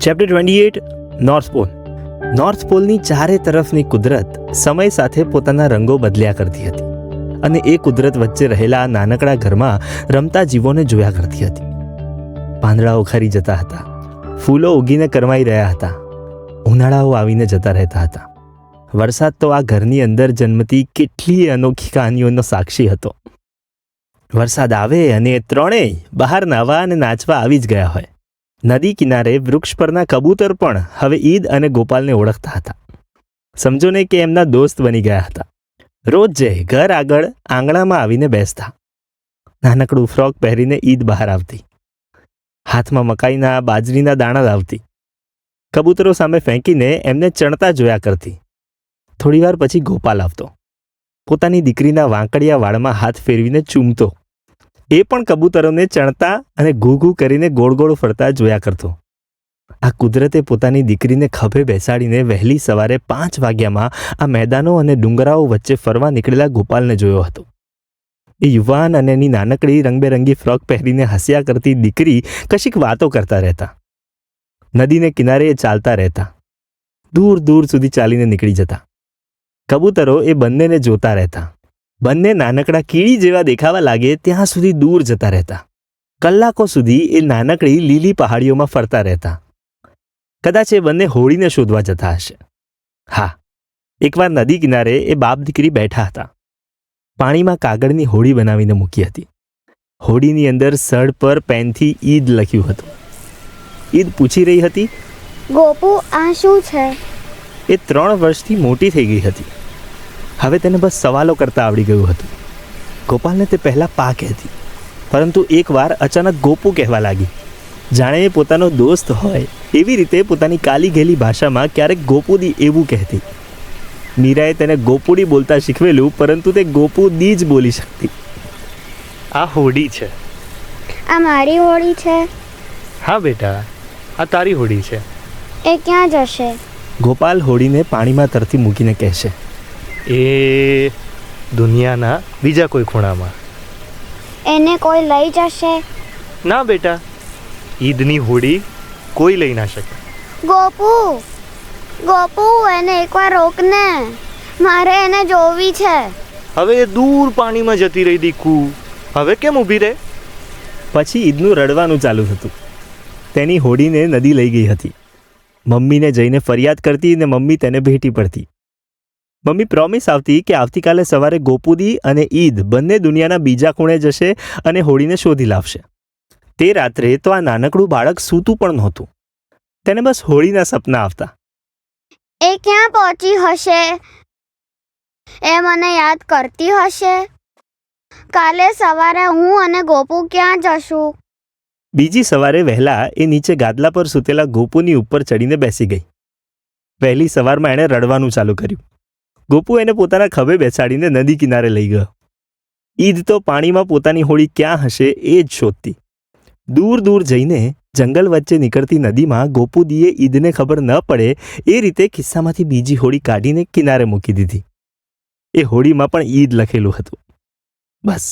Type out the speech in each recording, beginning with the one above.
Chapter 28 north pole. North પોલની ચારે તરફની કુદરત સમય સાથે પોતાના રંગો બદલ્યા કરતી હતી અને એ કુદરત વચ્ચે રહેલા નાનકડા ઘરમાં રમતા જીવોને જોયા કરતી હતી. પાંદડાઓ ખરી જતા હતા, ફૂલો ઉગીને કરમાઈ રહ્યા હતા, ઉનાળાઓ આવીને જતા રહેતા હતા. વરસાદ તો આ ઘરની અંદર જન્મતી કેટલીય અનોખી કહાનીઓનો સાક્ષી હતો. વરસાદ આવે અને ત્રણેય બહાર નાહવા અને નાચવા આવી જ ગયા હોય. નદી કિનારે વૃક્ષ પરના કબૂતર પણ હવે ઈદ અને ગોપાલને ઓળખતા હતા. સમજો ને કે એમના દોસ્ત બની ગયા હતા. રોજ જે ઘર આગળ આંગણામાં આવીને બેસતા. નાનકડું ફ્રોક પહેરીને ઈદ બહાર આવતી, હાથમાં મકાઈના બાજરીના દાણા લાવતી, કબૂતરો સામે ફેંકીને એમને ચણતા જોયા કરતી. થોડીવાર પછી ગોપાલ આવતો, પોતાની દીકરીના વાંકડિયા વાળમાં હાથ ફેરવીને ચૂમતો. એ પણ કબૂતરોને ચણતા અને ઘૂ ઘૂ કરીને ગોળ ગોળ ફરતા જોયા કરતો. આ કુદરતે પોતાની દીકરીને ખભે બેસાડીને વહેલી સવારે 5 વાગ્યામાં આ મેદાનો અને ડુંગરાઓ વચ્ચે ફરવા નીકળેલા ગોપાલને જોયો હતો. એ યુવાન અને એની નાનકડી રંગબેરંગી ફ્રોક પહેરીને હસ્યા કરતી દીકરી કશીક વાતો કરતા રહેતા. નદીને કિનારે એ ચાલતા રહેતા, દૂર દૂર સુધી ચાલીને નીકળી જતા. કબૂતરો એ બંનેને જોતા રહેતા. બંને નાનકડા કીડી જેવા દેખાવા લાગે ત્યાં સુધી દૂર જતા રહેતા. કલાકો સુધી એ નાનકડી લીલી પહાડીઓમાં ફરતા રહેતા. કદાચ એ બંને હોડીને શોધવા જતા હશે. હા, એકવાર નદી કિનારે એ બાપ દીકરી બેઠા હતા. પાણીમાં કાગળની હોડી બનાવીને મૂકી હતી. હોડીની અંદર સડ પર પેનથી ઈદ લખ્યું હતું. ઈદ પૂછી રહી હતી, ગોપુ, આ શું છે? એ 3 વર્ષથી મોટી થઈ ગઈ હતી. હવે તેને બસ સવાલો કરતા આવડી ગયું હતું. ગોપાલને તે પહેલાં પા કહેતી, પરંતુ એકવાર અચાનક ગોપુ કહેવા લાગી. જાણે એ પોતાનો દોસ્ત હોય એવી રીતે પોતાની કાલી ઘેલી ભાષામાં ક્યારેક ગોપુદી એવું કહેતી. મીરાએ તેને ગોપુડી બોલતા શીખવેલું, પરંતુ તે ગોપુદી જ બોલી શકતી. આ હોડી છે. આ મારી હોડી છે? હા બેટા, આ તારી હોડી છે. એ ક્યાં જશે? ગોપાલ હોડીને પાણીમાં તરતી મૂકીને કહેશે. એ દુનિયાના બીજા કોઈ ખૂણામાં. એને કોઈ લઈ જશે? ના બેટા, ઈદની હોડી કોઈ લઈ ના શકે. ગોપુ, ગોપુ, એને એકવાર રોકને, મારે એને જોવી છે. હવે એ દૂર પાણીમાં જતી રહી દીકુ, હવે કેમ ઊભી રહે? પછી ઈદનું રડવાનું ચાલુ થતું. તેની હોડીને નદી લઈ ગઈ હતી. મમ્મીને જઈને ફરિયાદ કરતી ને મમ્મી તેને ભેટી પડતી. મમ્મી પ્રોમિસ આવતી કે આવતીકાલે સવારે ગોપુદી અને ઈદ બંને દુનિયાના બીજા ખૂણે જશે અને હોડીને શોધી લાવશે. તે રાત્રે તો આ નાનકડું બાળક સૂતું પણ નહોતું. તેને બસ હોડીના સપના આવતા. એ ક્યાં પહોંચી હશે? એ મને યાદ કરતી હશે? કાલે સવારે હું અને ગોપુ ક્યાં જશું? બીજી સવારે વહેલા એ નીચે ગાદલા પર સૂતેલા ગોપુની ઉપર ચડીને બેસી ગઈ. વહેલી સવારમાં એણે રડવાનું ચાલુ કર્યું. ગોપુ એને પોતાના ખભે બેસાડીને નદી કિનારે લઈ ગયો. ઈદ તો પાણીમાં પોતાની હોડી ક્યાં હશે એ જ શોધતી. દૂર દૂર જઈને જંગલ વચ્ચે નીકળતી નદીમાં ગોપુદીએ ઈદને ખબર ન પડે એ રીતે ખિસ્સામાંથી બીજી હોડી કાઢીને કિનારે મૂકી દીધી. એ હોડીમાં પણ ઈદ લખેલું હતું. બસ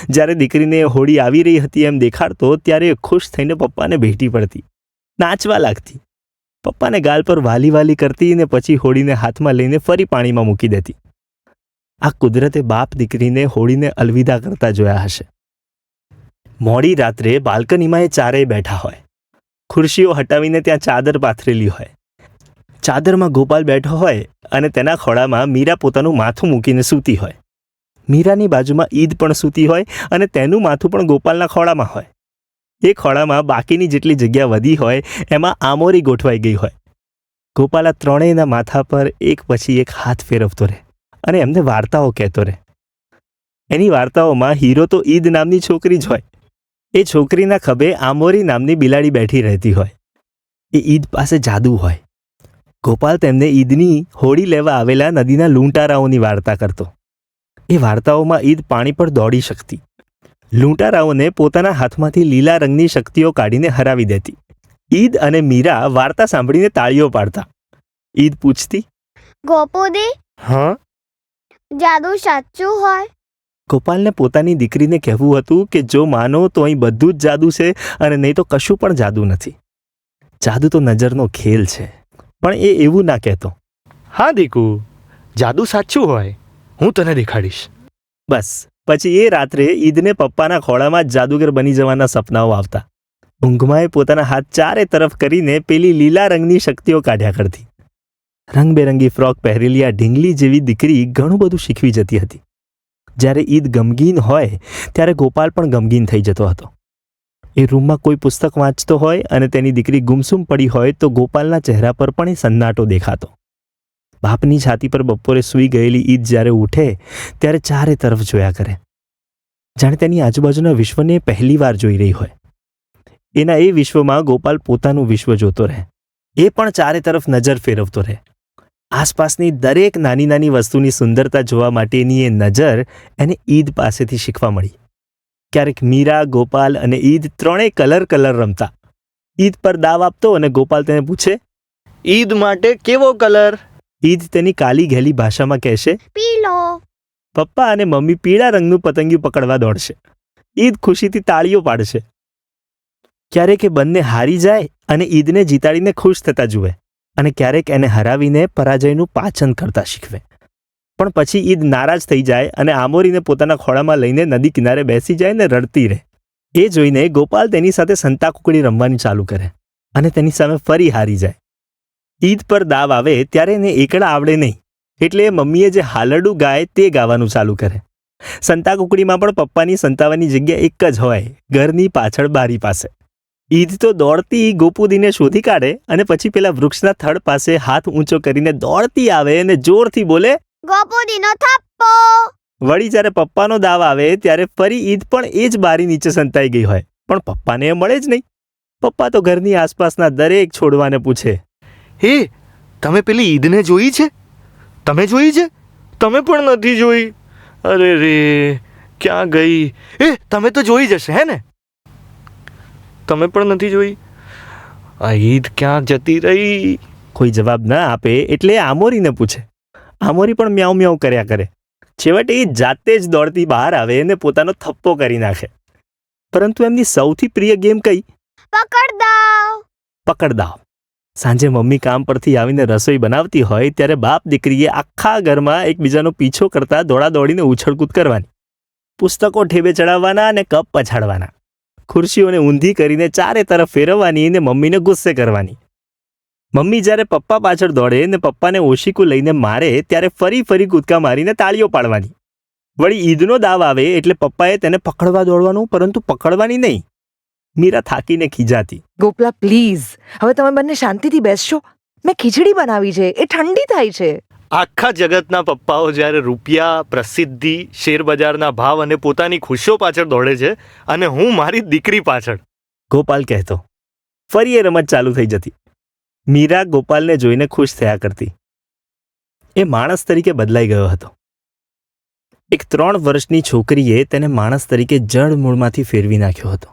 જ્યારે દીકરીને એ હોડી આવી રહી હતી એમ દેખાડતો ત્યારે એ ખુશ થઈને પપ્પાને ભેટી પડતી, નાચવા લાગતી. પપ્પાને ગાલ પર વાલી વાલી કરતી ને પછી હોડીને હાથમાં લઈને ફરી પાણીમાં મૂકી દેતી. આ કુદરતે બાપ દીકરીને હોડીને અલવિદા કરતા જોયા હશે. મોડી રાત્રે બાલ્કનીમાં એ ચારેય બેઠા હોય. ખુરશીઓ હટાવીને ત્યાં ચાદર પાથરેલી હોય. ચાદરમાં ગોપાલ બેઠો હોય અને તેના ખોળામાં મીરા પોતાનું માથું મૂકીને સૂતી હોય. મીરાની બાજુમાં ઈદ પણ સૂતી હોય અને તેનું માથું પણ ગોપાલના ખોળામાં હોય. એ ખોળામાં બાકીની જેટલી જગ્યા વધી હોય એમાં આમોરી ગોઠવાઈ ગઈ હોય. ગોપાલ આ ત્રણેયના માથા પર એક પછી એક હાથ ફેરવતો રહે અને એમને વાર્તાઓ કહેતો રહે. એની વાર્તાઓમાં હીરો તો ઈદ નામની છોકરી જ હોય. એ છોકરીના ખભે આમોરી નામની બિલાડી બેઠી રહેતી હોય. એ ઈદ પાસે જાદુ હોય. ગોપાલ તેમને ઈદની હોડી લેવા આવેલા નદીના લૂંટારાઓની વાર્તા કરતો. એ વાર્તાઓમાં ઈદ પાણી પર દોડી શકતી. લૂંટારાઓને પોતાના હાથમાંથી લીલા રંગની શક્તિઓ કાઢીને હરાવી દેતી. ઈદ અને મીરા વાર્તા સાંભળીને તાળીઓ પાડતા. ઈદ પૂછતી, ગોપુદી, હા, જાદુ સાચું હોય? ગોપાલને પોતાની દીકરીને કહેવું હતું કે જો માનો તો અહીં બધું જ જાદુ છે અને નહીં તો કશું પણ જાદુ નથી. જાદુ તો નજરનો ખેલ છે, પણ એ એવું ના કહેતો. હા દીકુ, જાદુ સાચું હોય, હું તને દેખાડીશ. બસ પછી એ રાત્રે ઈદને પપ્પાના ખોળામાં જ જાદુગર બની જવાના સપનાઓ આવતા. ઊંઘમાં એ પોતાના હાથ ચારે તરફ કરીને પેલી લીલા રંગની શક્તિઓ કાઢ્યા કરતી. રંગબેરંગી ફ્રોક પહેરેલી આ ઢીંગલી જેવી દીકરી ઘણું બધું શીખવી જતી હતી. જ્યારે ઈદ ગમગીન હોય ત્યારે ગોપાલ પણ ગમગીન થઈ જતો હતો. એ રૂમમાં કોઈ પુસ્તક વાંચતો હોય અને તેની દીકરી ગુમસુમ પડી હોય તો ગોપાલના ચહેરા પર પણ એ સન્નાટો દેખાતો. બાપની છાતી પર બપોરે સૂઈ ગયેલી ઈદ જ્યારે ઉઠે ત્યારે ચારે તરફ જોયા કરે, જાણે તેની આજુબાજુના વિશ્વને પહેલી વાર જોઈ રહી હોય. એના એ વિશ્વમાં ગોપાલ પોતાનું વિશ્વ જોતો રહે. એ પણ ચારે તરફ નજર ફેરવતો રહે. આસપાસની દરેક નાની નાની વસ્તુની સુંદરતા જોવા માટેની એ નજર એને ઈદ પાસેથી શીખવા મળી. ક્યારેક મીરા, ગોપાલ અને ઈદ ત્રણેય કલર રમતા. ઈદ પર દાવ આપતો અને ગોપાલ તેને પૂછે, ઈદ માટે કેવો કલર? ઈદ તેની કાલી ઘેલી ભાષામાં કહેશે, પીલો. પપ્પા અને મમ્મી પીળા રંગનું પતંગિયું પકડવા દોડશે. ઈદ ખુશીથી તાળીઓ પાડશે. ક્યારેક એ બંને હારી જાય અને ઈદને જીતાડીને ખુશ થતા જુએ, અને ક્યારેક એને હરાવીને પરાજયનું પાચન કરતા શીખવે. પણ પછી ઈદ નારાજ થઈ જાય અને આમોરીને પોતાના ખોળામાં લઈને નદી કિનારે બેસી જાય ને રડતી રહે. એ જોઈને ગોપાલ તેની સાથે સંતાકુકડી રમવાની ચાલુ કરે અને તેની સામે ફરી હારી જાય. ઈદ પર દાવ આવે ત્યારે એને એકડા આવડે નહીં, એટલે એ મમ્મીએ જે હાલરડું ગાય તે ગાવાનું ચાલુ કરે. સંતાકુકડીમાં પણ પપ્પાની સંતાવાની જગ્યા એક જ હોય, ઘરની પાછળ બારી પાસે. ઈદ તો દોડતી ગોપુદીને શોધી કાઢે અને પછી પેલા વૃક્ષના થડ પાસે હાથ ઊંચો કરીને દોડતી આવે અને જોરથી બોલે, ગોપુદીનો થપ્પો. વળી જ્યારે પપ્પાનો દાવ આવે ત્યારે ફરી ઈદ પણ એ જ બારી નીચે સંતાઈ ગઈ હોય, પણ પપ્પાને એ મળે જ નહીં. પપ્પા તો ઘરની આસપાસના દરેક છોડવાને પૂછે, હે, તમે પેલી ઈદને જોઈ છે? તમે જોઈ છે? તમે પણ નથી જોઈ? અરે રે, ક્યાં ગઈ? તમે તો જોઈ જશે હે ને? તમે પણ નથી જોઈ? આ ઈદ ક્યાં જતી રહી? કોઈ જવાબ ના આપે એટલે આમોરીને પૂછે. આમોરી પણ મ્યાઉ મ્યાઉ કર્યા કરે. છેવટે એ જાતે જ દોડતી બહાર આવે અને પોતાનો થપ્પો કરી નાખે. પરંતુ એમની સૌથી પ્રિય ગેમ કઈ? પકડદાવ. પકડદાવ. સાંજે મમ્મી કામ પરથી આવીને રસોઈ બનાવતી હોય ત્યારે બાપ દીકરીએ આખા ઘરમાં એકબીજાનો પીછો કરતા દોડીને ઉછળકૂદ કરવાની. પુસ્તકો ઠેબે ચડાવવાના અને કપ પછાડવાના. ખુરશીઓને ઊંધી કરીને ચારે તરફ ફેરવવાની અને મમ્મીને ગુસ્સે કરવાની. મમ્મી જ્યારે પપ્પા પાછળ દોડે ને પપ્પાને ઓશીકું લઈને મારે ત્યારે ફરી કૂદકા મારીને તાળીઓ પાડવાની. વળી ઈદનો દાવ આવે એટલે પપ્પાએ તેને પકડવા દોડવાનું, પરંતુ પકડવાની નહીં. મીરા થાકીને ખીજાતી, ગોપલા પ્લીઝ, હવે તમે બંને શાંતિથી બેસશો. મેં ખીચડી બનાવી છે, એ ઠંડી થાય છે. આખા જગતના પપ્પાઓ જ્યારે રૂપિયા, પ્રસિદ્ધિ, શેરબજારના ભાવ અને પોતાની ખુશીઓ પાછળ દોડે છે અને હું મારી દીકરી પાછળ. ગોપાલ કહેતો. ફરી એ રમત ચાલુ થઈ જતી. મીરા ગોપાલને જોઈને ખુશ થયા કરતી. એ માણસ તરીકે બદલાઈ ગયો હતો. એક 3 વર્ષની છોકરીએ તેને માણસ તરીકે જડમૂળમાંથી ફેરવી નાખ્યો હતો.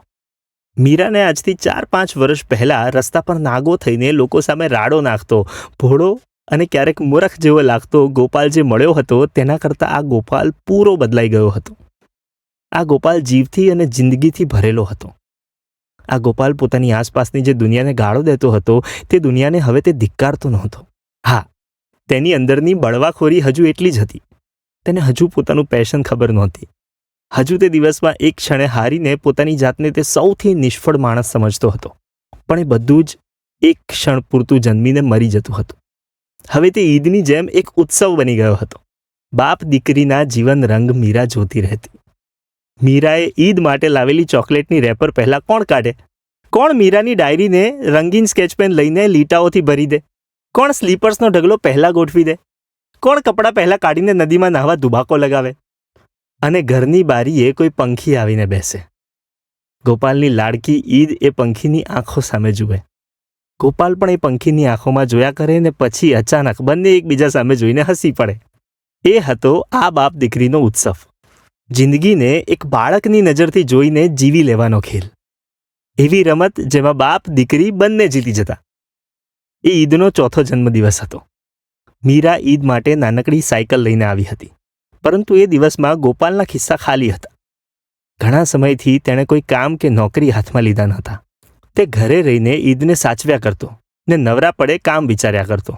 મીરાને આજથી 4-5 વર્ષ પહેલા રસ્તા પર નાગો થઈને લોકો સામે રાડો નાખતો, ભોળો અને ક્યારેક મૂર્ખ જેવો લાગતો ગોપાલ જે મળ્યો હતો તેના કરતાં આ ગોપાલ પૂરો બદલાઈ ગયો હતો. આ ગોપાલ જીવથી અને જિંદગીથી ભરેલો હતો. આ ગોપાલ પોતાની આસપાસની જે દુનિયાને ગાળો દેતો હતો તે દુનિયાને હવે તે ધિક્કારતો નહોતો. હા, તેની અંદરની બળવાખોરી હજુ એટલી જ હતી. તેને હજુ પોતાનું પેશન ખબર નહોતી. હજુ તે દિવસમાં એક ક્ષણે હારીને પોતાની જાતને તે સૌથી નિષ્ફળ માણસ સમજતો હતો. પણ એ બધું જ એક ક્ષણ પૂરતું જન્મીને મરી જતું હતું. હવે તે ઈદની જેમ એક ઉત્સવ બની ગયો હતો. બાપ દીકરીના જીવન રંગ મીરા જોતી રહેતી. મીરાએ ઈદ માટે લાવેલી ચોકલેટની રેપર પહેલાં કોણ કાઢે? કોણ મીરાની ડાયરીને રંગીન સ્કેચપેન લઈને લીટાઓથી ભરી દે? કોણ સ્લીપર્સનો ઢગલો પહેલાં ગોઠવી દે? કોણ કપડાં પહેલાં કાઢીને નદીમાં નાહવા દુબાકો લગાવે? અને ઘરની બારીએ કોઈ પંખી આવીને બેસે. ગોપાલની લાડકી ઈદ એ પંખીની આંખો સામે જુએ. ગોપાલ પણ એ પંખીની આંખોમાં જોયા કરે ને પછી અચાનક બંને એકબીજા સામે જોઈને હસી પડે. એ હતો આ બાપ દીકરીનો ઉત્સવ. જિંદગીને એક બાળકની નજરથી જોઈને જીવી લેવાનો ખેલ. એવી રમત જેમાં બાપ દીકરી બંને જીતી જતા. એ ઈદનો 4થો જન્મદિવસ હતો. મીરા ઈદ માટે નાનકડી સાયકલ લઈને આવી હતી, પરંતુ એ દિવસમાં ગોપાલના ખિસ્સા ખાલી હતા. ઘણા સમયથી તેણે કોઈ કામ કે નોકરી હાથમાં લીધા નહોતા. તે ઘરે રહીને ઈદને સાચવ્યા કરતો ને નવરા પડે કામ વિચાર્યા કરતો.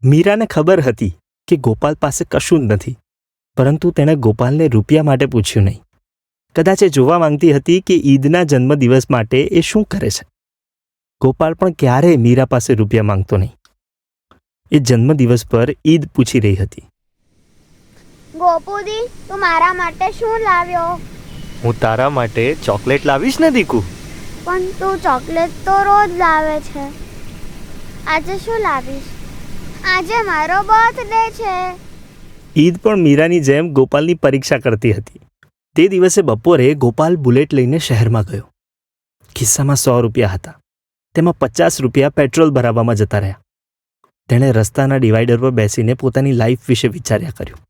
મીરાને ખબર હતી કે ગોપાલ પાસે કશું જ નથી, પરંતુ તેણે ગોપાલને રૂપિયા માટે પૂછ્યું નહીં. કદાચ એ જોવા માંગતી હતી કે ઈદના જન્મદિવસ માટે એ શું કરે છે. ગોપાલ પણ ક્યારેય મીરા પાસે રૂપિયા માંગતો નહીં. એ જન્મદિવસ પર ઈદ પૂછી રહી હતી. ગોપુદી, તું મારા માટે શું લાવ્યો? હું તારા માટે ચોકલેટ લાવીશ ને દીકુ. પણ તું ચોકલેટ તો રોજ લાવે છે. આજે શું લાવીશ? આજે મારો બર્થડે છે. ઈદ પણ મીરાની જેમ ગોપાલની પરીક્ષા કરતી હતી. તે દિવસે બપોરે ગોપાલ બુલેટ લઈને શહેરમાં ગયો. ખિસ્સામાં 100 રૂપિયા હતા. તેમાં 50 રૂપિયા પેટ્રોલ ભરાવવામાં જતા રહ્યા. તેણે રસ્તાના ડિવાઈડર પર બેસીને પોતાની લાઈફ વિશે વિચાર્યા કર્યું.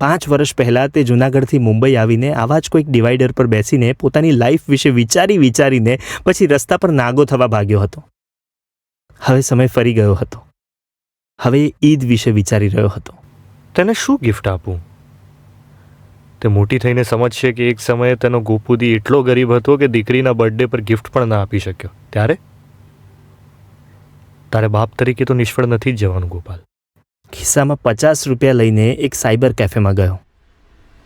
5 વર્ષ પહેલાં તે જૂનાગઢથી મુંબઈ આવીને આવા જ કોઈક ડિવાઈડર પર બેસીને પોતાની લાઈફ વિશે વિચારીને પછી રસ્તા પર નાગો થવા ભાગ્યો હતો. હવે સમય ફરી ગયો હતો. હવે ઈદ વિશે વિચારી રહ્યો હતો. તેને શું ગિફ્ટ આપું? તે મોટી થઈને સમજશે કે એક સમયે તેનો ગોપુદી એટલો ગરીબ હતો કે દીકરીના બર્થડે પર ગિફ્ટ પણ ના આપી શક્યો. ત્યારે તારે બાપ તરીકે તો નિષ્ફળ નથી જ જવાનું ગોપાલ. ખિસ્સામાં 50 રૂપિયા લઈને એક સાયબર કેફેમાં ગયો.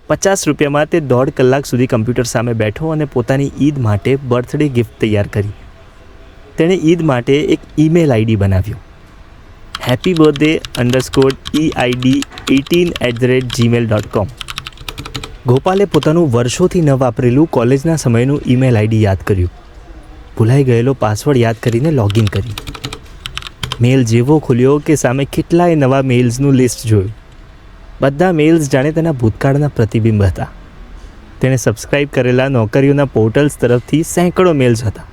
50 રૂપિયામાં તે 1.5 કલાક સુધી કમ્પ્યુટર સામે બેઠો અને પોતાની ઈદ માટે બર્થડે ગિફ્ટ તૈયાર કરી. તેણે ઈદ માટે એક ઈમેલ આઈડી બનાવ્યો. happybirthday_eid18@gmail.com. ગોપાલે પોતાનું વર્ષોથી ન વાપરેલું કોલેજના સમયનું ઈમેલ આઈડી યાદ કર્યું. ભૂલાઈ ગયેલો પાસવર્ડ યાદ કરીને લોગિન કર્યું. મેલ જેવો ખુલ્યો કે સામે કેટલાય નવા મેલ્સનું લિસ્ટ જોયું. બધા મેલ્સ જાણે તેના ભૂતકાળના પ્રતિબિંબ હતા. તેણે સબસ્ક્રાઇબ કરેલા નોકરીઓના પોર્ટલ્સ તરફથી સેંકડો મેલ્સ હતા.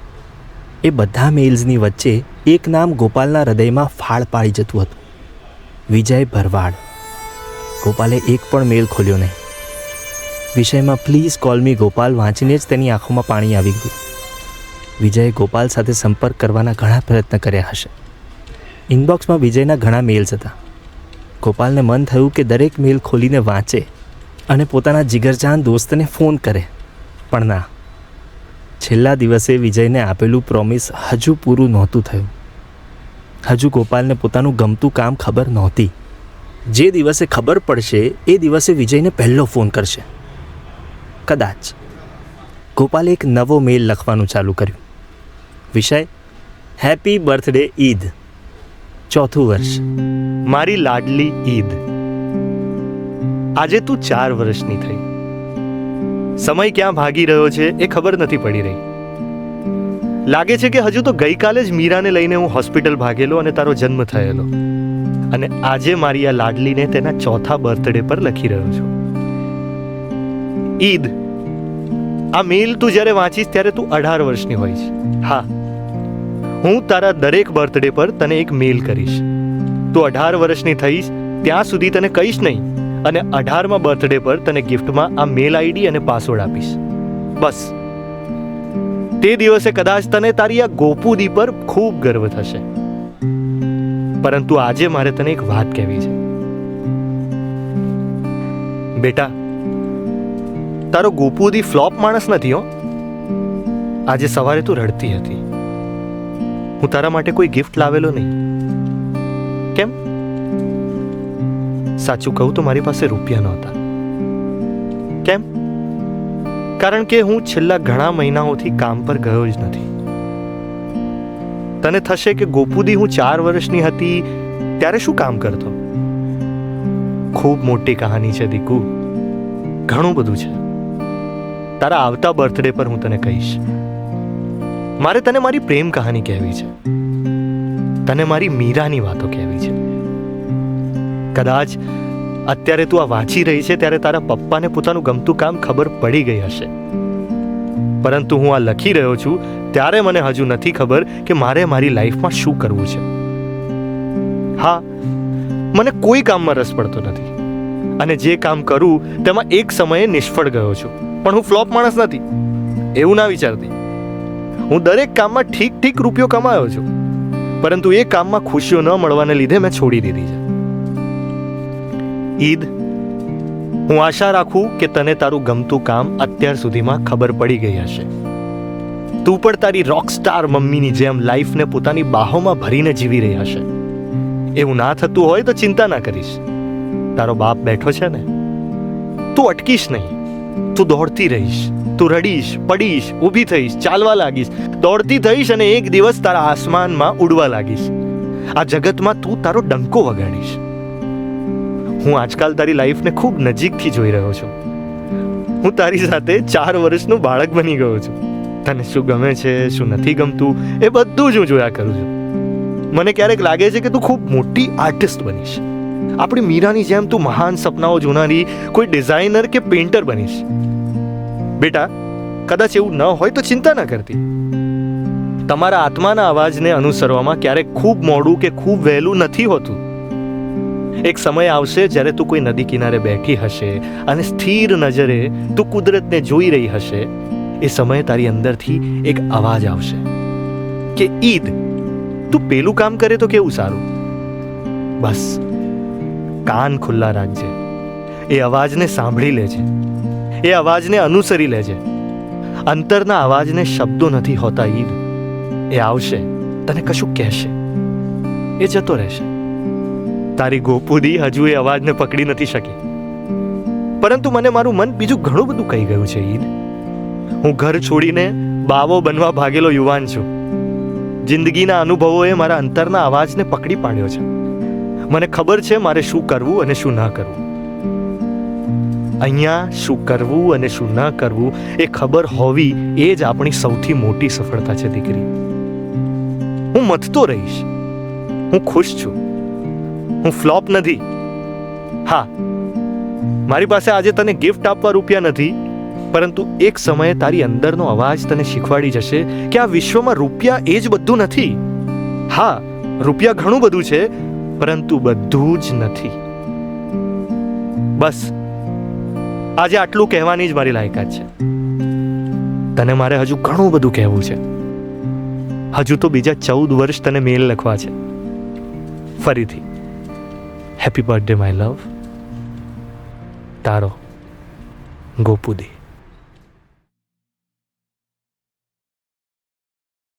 એ બધા મેલ્સની વચ્ચે એક નામ ગોપાલના હૃદયમાં ફાળ પાડી જતું હતું. વિજય ભરવાડ. ગોપાલે એક પણ મેલ ખોલ્યો નહીં. વિષયમાં પ્લીઝ કોલ મી ગોપાલ વાંચીને જ તેની આંખોમાં પાણી આવી ગયું. વિજયે ગોપાલ સાથે સંપર્ક કરવાના ઘણા પ્રયત્ન કર્યા હશે. ઇનબોક્સમાં વિજયના ઘણા મેલ્સ હતા. ગોપાલને મન થયું કે દરેક મેલ ખોલીને વાંચે અને પોતાના જીગરજાન દોસ્તને ફોન કરે. પણ ના, છેલ્લા દિવસે વિજયને આપેલું પ્રોમિસ હજુ પૂરું નહોતું થયું. હજુ ગોપાલને પોતાનું ગમતું કામ ખબર નહોતી. જે દિવસે ખબર પડશે એ દિવસે વિજયને પહેલો ફોન કરશે. કદાચ. ગોપાલે એક નવો મેલ લખવાનું ચાલુ કર્યું. વિષય: હેપી બર્થડે ઈદ, 4થું વર્ષ. મારી લાડલી ઈદ, આજે તું 4 વર્ષની થઈ. સમય ક્યાં ભાગી રહ્યો છે એ ખબર નથી પડી રહી. લાગે છે કે હજુ તો ગઈકાલે જ મીરાને લઈને હું હોસ્પિટલ ભાગેલો અને તારો જન્મ થયેલો, અને આજે મારી આ લાડલીને તેના 4થા બર્થડે પર લખી રહ્યો છું. ઈદ, આ મેલ તું જ્યારે વાંચીશ ત્યારે તું 18 વર્ષની હોઈશ. હા, હું તારા દરેક બર્થડે પર તને એક મેલ કરીશ. તું 18 વર્ષની થઈશ ત્યાં સુધી તને કહીશ નહીં, અને 18મા બર્થડે પર તને ગિફ્ટમાં આ મેલ આઈડી અને પાસવર્ડ આપીશ. બસ તે દિવસે કદાચ તને તારી આ ગોપુદી પર ખૂબ ગર્વ થશે. પરંતુ આજે મારે તને એક વાત કહેવી છે. બેટા, તારો ગોપુદી ફ્લોપ માણસ નથી હો. આજે સવારે તું રડતી હતી. હું તારા માટે કોઈ ગિફ્ટ લાવેલો નહીં. કેમ? સાચું કહું તો મારી પાસે રૂપિયા નહોતા. કેમ? કારણ કે હું છેલ્લા ઘણા મહિનાઓથી કામ પર ગયો જ નથી. તને થશે કે ગોપુદી હું 4 વર્ષની હતી ત્યારે શું કામ કરતો? ખૂબ મોટી કહાની છે દીકુ, ઘણું બધું છે. તારા આવતા બર્થડે પર હું તને કહીશ. મારે તને મારી પ્રેમ કહાની કહેવી છે. તને મારી મીરાની વાતો કહેવી છે. કદાચ અત્યારે તું આ વાંચી રહી છે ત્યારે તારા પપ્પાને પોતાનું ગમતું કામ ખબર પડી ગઈ હશે, પરંતુ હું આ લખી રહ્યો છું ત્યારે મને હજુ નથી ખબર કે મારે મારી લાઈફમાં શું કરવું છે. હા, મને કોઈ કામમાં રસ પડતો નથી, અને જે કામ કરું તેમાં એક સમયે નિષ્ફળ ગયો છું. પણ હું ફ્લોપ માણસ નથી, એવું ના વિચારતી. હું દરેક કામમાં ઠીક રૂપિયો કમાયો છું, પરંતુ એ કામમાં ખુશીઓ ન મળવાને લીધે મેં છોડી દીધી છે. ઈદ, હું આશા રાખું કે તને તારું ગમતું કામ અત્યાર સુધીમાં ખબર પડી ગઈ હશે. તું પણ તારી રોક સ્ટાર મમ્મીની જેમ લાઈફને પોતાની બાહોમાં ભરીને જીવી રહી હશે. એવું ના થતું હોય તો ચિંતા ના કરીશ. તારો બાપ બેઠો છે ને. તું અટકીશ નહીં. તું દોડતી રહીશ. તું રડીશ, પડીશ, ઊભી થઈશ, ચાલવા લાગીશ, દોડતી થઈશ અને એક દિવસ તારા આસમાનમાં ઉડવા લાગીશ. આ જગતમાં તું તારો ડંકો વગાડીશ. હું આજકાલ તારી લાઈફને ખૂબ નજીકથી જોઈ રહ્યો છું. હું તારી સાથે 4 વર્ષનું બાળક બની ગયો છું. તને શું ગમે છે, શું નથી ગમતું, એ બધું જ હું જોયા કરું છું. મને ક્યારેક લાગે છે કે તું ખૂબ મોટી આર્ટિસ્ટ બનીશ. આપણી મીરાની જેમ તું મહાન સપનાઓ જોનારી કોઈ ડિઝાઇનર કે પેઇન્ટર બનીશ. બેટા, કદાચ એવું ન હોય તો ચિંતા ન કરતી. તમારા આત્માના અવાજને અનુસરવામાં ક્યારેક ખૂબ મોડું કે ખૂબ વહેલું નથી હોતું. એક સમય આવશે જ્યારે તું કોઈ નદી કિનારે બેઠી હશે અને સ્થિર નજરે તું કુદરતને જોઈ રહી હશે. એ સમયે તારી અંદરથી એક અવાજ આવશે કે ઈદ, તું પેલું કામ કરે તો કેવું સારું. બસ કાન ખુલ્લા રાખજે. એ અવાજને સાંભળી લેજે. એ અવાજને અનુસરી લેજે. અંતરના અવાજને શબ્દો નથી હોતા ઈદ. એ આવશે, તને કશું કહેશે, એ જતો રહેશે. તારી ગોપુદી હજુ એ અવાજને પકડી નથી શકી. પરંતુ મને મારું મન બીજું ઘણું બધું કહી ગયું છે ઈદ. હું ઘર છોડીને બાવો બનવા ભાગેલો યુવાન છું. જિંદગીના અનુભવોએ મારા અંતરના અવાજને પકડી પાડ્યો છે. મને ખબર છે મારે શું કરવું અને શું ન કરવું. અહીંયા શું કરવું અને શું ન કરવું એ ખબર હોવી એ જ આપણી સૌથી મોટી સફળતા છે દીકરી. હું મથતો રહીશ. હું ખુશ છું. હું ફ્લોપ નથી. હા, મારી પાસે આજે તને ગિફ્ટ આપવા રૂપિયા નથી, પરંતુ એક સમયે તારી અંદરનો અવાજ તને શીખવાડી જશે કે આ વિશ્વમાં રૂપિયા એ જ બધું નથી. હા, રૂપિયા ઘણું બધું છે, પરંતુ બધું જ નથી. બસ આજે આટલું કહેવાની જ મારી લાયકાત છે. તને મારે હજુ ઘણું બધું કહેવું છે. હજુ તો બીજા 14 વર્ષ તને મેલ લખવા છે. ફરીથી હેપી બર્થડે માય લવ. તારો ગોપુદી.